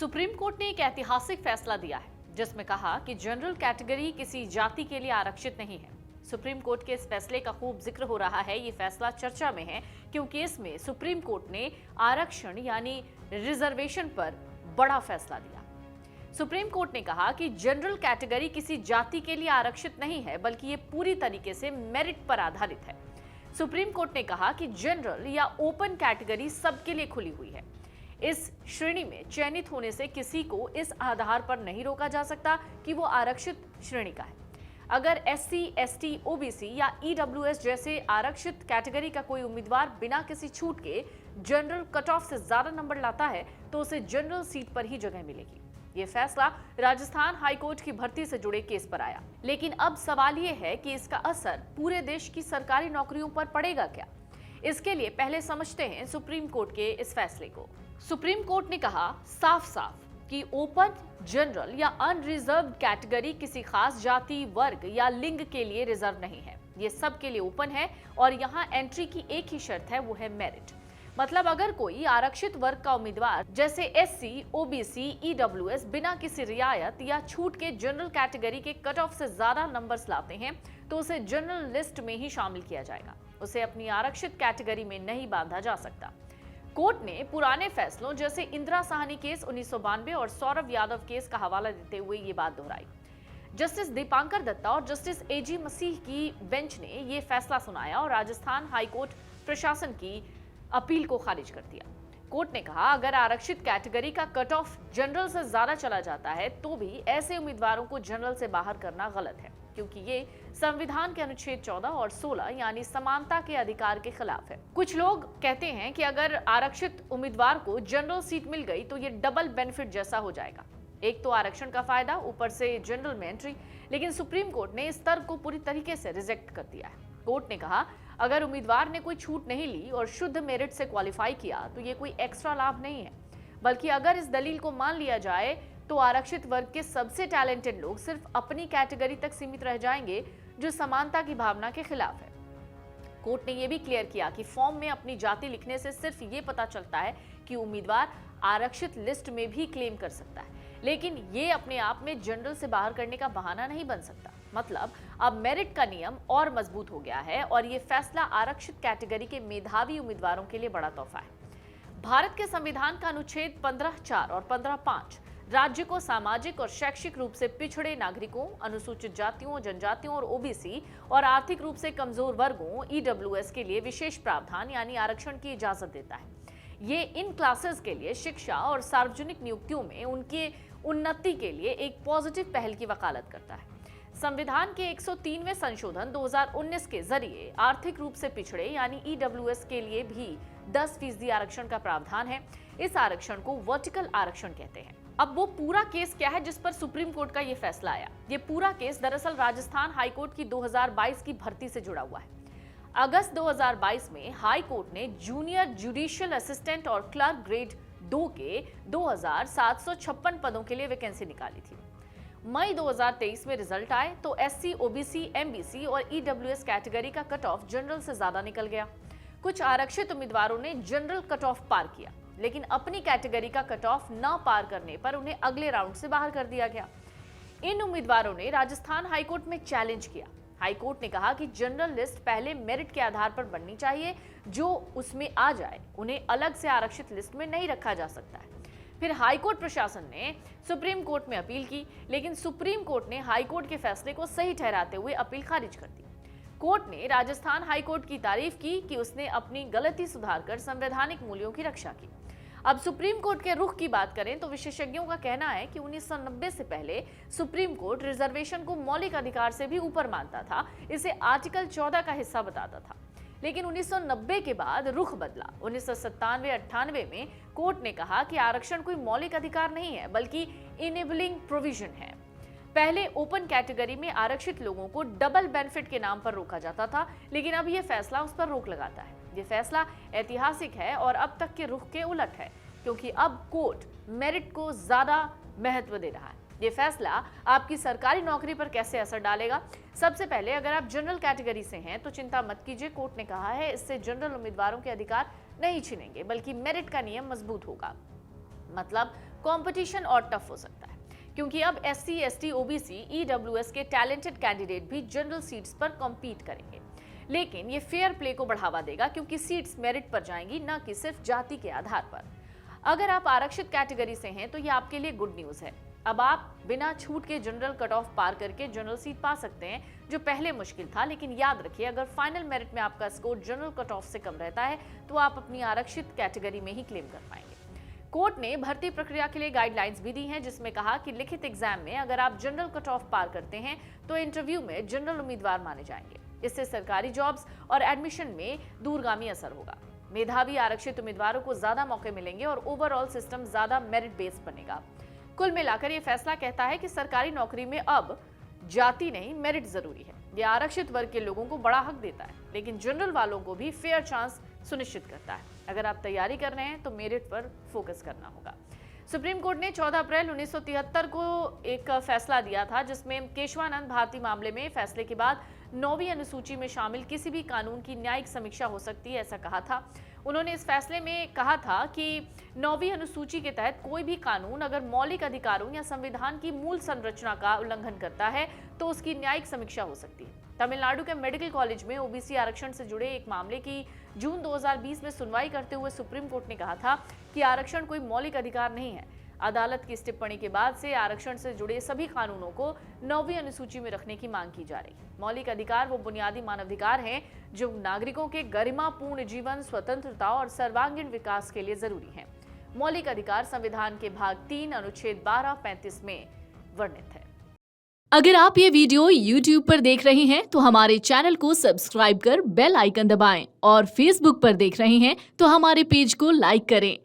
Supreme court ने एक ऐतिहासिक फैसला दिया है जिसमें कहा कि जनरल कैटेगरी किसी जाति के लिए आरक्षित नहीं है। सुप्रीम कोर्ट के इस फैसले का खूब जिक्र हो रहा है। ये फैसला चर्चा में है क्योंकि इसमें सुप्रीम कोर्ट ने आरक्षण यानी रिजर्वेशन पर बड़ा फैसला दिया। सुप्रीम कोर्ट ने कहा कि जनरल कैटेगरी किसी जाति के लिए आरक्षित नहीं है, बल्कि ये पूरी तरीके से मेरिट पर आधारित है। सुप्रीम कोर्ट ने कहा कि जनरल या ओपन कैटेगरी सबके लिए खुली हुई है। इस श्रेणी में चयनित होने से किसी को इस आधार पर नहीं रोका जा सकता कि वो आरक्षित श्रेणी का है। अगर एससी, एसटी, ओबीसी या ईडब्ल्यूएस जैसे आरक्षित कैटेगरी का कोई उम्मीदवार बिना किसी छूट के जनरल कट ऑफ से ज्यादा नंबर लाता है तो उसे जनरल सीट पर ही जगह मिलेगी। ये फैसला राजस्थान हाईकोर्ट की भर्ती से जुड़े केस पर आया, लेकिन अब सवाल ये है कि इसका असर पूरे देश की सरकारी नौकरियों पर पड़ेगा क्या? इसके लिए पहले समझते हैं सुप्रीम कोर्ट के इस फैसले को। सुप्रीम कोर्ट ने कहा साफ साफ कि ओपन, जनरल या अनरिजर्व्ड कैटेगरी किसी खास जाति, वर्ग या लिंग के लिए रिजर्व नहीं है। ये सब के लिए ओपन है और यहाँ एंट्री की एक ही शर्त है, वो है मेरिट। मतलब अगर कोई आरक्षित वर्ग का उम्मीदवार जैसे एससी, ओबीसी, ईडब्ल्यूएस बिना किसी रियायत या छूट के जनरल कैटेगरी के कट ऑफ से ज्यादा नंबर्स लाते हैं तो उसे जनरल लिस्ट में ही शामिल किया जाएगा। उसे अपनी आरक्षित कैटेगरी में नहीं बांधा जा सकता। कोर्ट ने पुराने फैसलों जैसे इंदिरा साहनी केस 1992 और सौरभ यादव केस का हवाला देते हुए ये बात दोहराई। जस्टिस दीपांकर दत्ता और जस्टिस एजी मसीह की बेंच ने ये फैसला सुनाया और राजस्थान हाईकोर्ट प्रशासन की अपील को खारिज कर दिया। कोर्ट ने कहा अगर आरक्षित कैटेगरी का कट ऑफ जनरल से ज्यादा चला जाता है तो भी ऐसे उम्मीदवारों को जनरल से बाहर करना गलत है, क्योंकि ये संविधान के अनुच्छेद 14 और 16 यानी समानता के अधिकार के खिलाफ है। कुछ लोग कहते हैं कि अगर आरक्षित उम्मीदवार को जनरल सीट मिल गई तो ये डबल बेनिफिट जैसा हो जाएगा। एक तो आरक्षण का फायदा, ऊपर से जनरल में एंट्री। लेकिन सुप्रीम कोर्ट ने इस तर्क को पूरी तरीके से रिजेक्ट कर दिया है। कोर्ट ने कहा अगर उम्मीदवार ने कोई छूट नहीं ली और शुद्ध मेरिट से क्वालिफाई किया तो ये कोई एक्स्ट्रा लाभ नहीं है, बल्कि अगर इस दलील को मान लिया जाए तो आरक्षित वर्ग के सबसे टैलेंटेड लोग सिर्फ अपनी कैटेगरी तक सीमित रह जाएंगे, जो समानता की भावना के खिलाफ है। कोर्ट ने यह भी क्लियर किया कि फॉर्म में अपनी जाति लिखने से सिर्फ ये पता चलता है कि उम्मीदवार आरक्षित लिस्ट में भी क्लेम कर सकता है, लेकिन ये अपने आप में जनरल से बाहर करने का बहाना नहीं बन सकता। मतलब अब मेरिट का नियम और मजबूत हो गया है और ये फैसला आरक्षित कैटेगरी के मेधावी उम्मीदवारों के लिए बड़ा तोहफा है। भारत के संविधान का अनुच्छेद 15(4) और 15(5) राज्य को सामाजिक और शैक्षिक रूप से पिछड़े नागरिकों, अनुसूचित जातियों, जनजातियों और ओबीसी और आर्थिक रूप से कमजोर वर्गों ईडब्ल्यूएस के लिए विशेष प्रावधान यानी आरक्षण की इजाजत देता है। ये इन क्लासेस के लिए शिक्षा और सार्वजनिक नियुक्तियों में उनके उन्नति के लिए एक पॉजिटिव पहल की वकालत करता है। संविधान के 103वें संशोधन 2019 के जरिए आर्थिक रूप से पिछड़े यानी ईडब्ल्यूएस के लिए भी 10% आरक्षण का प्रावधान है। इस आरक्षण को वर्टिकल आरक्षण कहते हैं। अब वो पूरा केस क्या है जिस पर सुप्रीम कोर्ट का ये फैसला आया? ये पूरा केस दरअसल राजस्थान हाईकोर्ट की 2022 की भर्ती से जुड़ा हुआ है। अगस्त 2022 में हाई कोर्ट ने जूनियर जुडिशियल असिस्टेंट और क्लर्क ग्रेड 2 के 2756 पदों के लिए वैकेंसी निकाली थी। मई 2023 में रिजल्ट आए तो एससी, ओबीसी, एमबीसी और ईडब्ल्यूएस कैटेगरी का कट ऑफ जनरल से ज्यादा निकल गया। कुछ आरक्षित उम्मीदवारों ने जनरल कट ऑफ पार किया, लेकिन अपनी कैटेगरी का कट ऑफ न पार करने पर उन्हें अगले राउंड से बाहर कर दिया गया। इन उम्मीदवारों ने राजस्थान हाईकोर्ट में चैलेंज किया। हाईकोर्ट ने कहा कि जनरल लिस्ट पहले मेरिट के आधार पर बननी चाहिए, जो उसमें आ जाए उन्हें अलग से आरक्षित लिस्ट में नहीं रखा जा सकता है। फिर हाईकोर्ट प्रशासन ने सुप्रीम कोर्ट में अपील की, लेकिन सुप्रीम कोर्ट ने हाईकोर्ट के फैसले को सही ठहराते हुए अपील खारिज कर दी। कोर्ट ने राजस्थान हाईकोर्ट की तारीफ की कि उसने अपनी गलती सुधारकर संवैधानिक मूल्यों की रक्षा की। अब सुप्रीम कोर्ट के रुख की बात करें तो विशेषज्ञों का कहना है कि 1990 से पहले सुप्रीम कोर्ट रिजर्वेशन को मौलिक अधिकार से भी ऊपर मानता था, इसे आर्टिकल 14 का हिस्सा बताता था। लेकिन 1990 के बाद रुख बदला। 1997-98 में कोर्ट ने कहा कि आरक्षण कोई मौलिक अधिकार नहीं है, बल्कि इनेबलिंग प्रोविजन है। पहले ओपन कैटेगरी में आरक्षित लोगों को डबल बेनिफिट के नाम पर रोका जाता था, लेकिन अब यह फैसला उस पर रोक लगाता है। ये फैसला ऐतिहासिक है और अब तक के रुख के उलट है, क्योंकि अब कोर्ट मेरिट को ज्यादा महत्व दे रहा है। ये फैसला आपकी सरकारी नौकरी पर कैसे असर डालेगा? सबसे पहले अगर आप जनरल कैटेगरी से हैं तो चिंता मत कीजिए। कोर्ट ने कहा है इससे जनरल उम्मीदवारों के अधिकार नहीं छिनेंगे, बल्कि मेरिट का नियम मजबूत होगा। मतलब कंपटीशन और टफ हो सकता है, क्योंकि अब SC, ST, OBC, EWS के टैलेंटेड कैंडिडेट भी जनरल सीट्स पर कॉम्पीट करेंगे। लेकिन ये फेयर प्ले को बढ़ावा देगा, क्योंकि सीट्स मेरिट पर जाएंगी, न कि सिर्फ जाति के आधार पर। अगर आप आरक्षित कैटेगरी से हैं तो ये आपके लिए गुड न्यूज है। अब आप बिना छूट के जनरल कट ऑफ पार करके जनरल सीट पा सकते हैं, जो पहले मुश्किल था। लेकिन याद रखिए, अगर फाइनल मेरिट में आपका स्कोर जनरल कट ऑफ से कम रहता है तो आप अपनी आरक्षित कैटेगरी में ही क्लेम कर पाएंगे। कोर्ट ने भर्ती प्रक्रिया के लिए गाइडलाइंस भी दी हैं, जिसमें कहा कि लिखित एग्जाम में अगर आप जनरल कट ऑफ पार करते हैं तो इंटरव्यू में जनरल उम्मीदवार माने जाएंगे। इससे सरकारी जॉब्स और एडमिशन में दूरगामी असर होगा। मेधावी आरक्षित उम्मीदवारों को ज्यादा मौके मिलेंगे और ओवरऑल सिस्टम ज्यादा मेरिट बेस्ड बनेगा। कुल मिलाकर ये फैसला कहता है कि सरकारी नौकरी में अब जाति नहीं, मेरिट जरूरी है। यह आरक्षित वर्ग के लोगों को बड़ा हक देता है, लेकिन जनरल वालों को भी फेयर चांस सुनिश्चित करता है। अगर आप तैयारी कर रहे हैं तो मेरिट पर फोकस करना होगा। सुप्रीम कोर्ट ने 14 अप्रैल 1973 को एक फैसला दिया था, जिसमें केशवानंद भारती मामले में फैसले के बाद 9वीं अनुसूची में शामिल किसी भी कानून की न्यायिक समीक्षा हो सकती है, ऐसा कहा था। उन्होंने इस फैसले में कहा था कि 9वीं अनुसूची के तहत कोई भी कानून अगर मौलिक अधिकारों या संविधान की मूल संरचना का उल्लंघन करता है तो उसकी न्यायिक समीक्षा हो सकती है। तमिलनाडु के मेडिकल कॉलेज में OBC आरक्षण से जुड़े एक मामले की जून 2020 में सुनवाई करते हुए सुप्रीम कोर्ट ने कहा था कि आरक्षण कोई मौलिक अधिकार नहीं है। अदालत की इस टिप्पणी के बाद से आरक्षण से जुड़े सभी कानूनों को 9वीं अनुसूची में रखने की मांग की जा रही है। मौलिक अधिकार वो बुनियादी मानवाधिकार हैं जो नागरिकों के गरिमापूर्ण जीवन, स्वतंत्रता और सर्वांगीण विकास के लिए जरूरी हैं। मौलिक अधिकार संविधान के भाग 3 अनुच्छेद 12-35 में वर्णित है। अगर आप ये वीडियो YouTube पर देख रहे हैं तो हमारे चैनल को सब्सक्राइब कर बेल आइकन दबाएं और Facebook पर देख रहे हैं तो हमारे पेज को लाइक करें।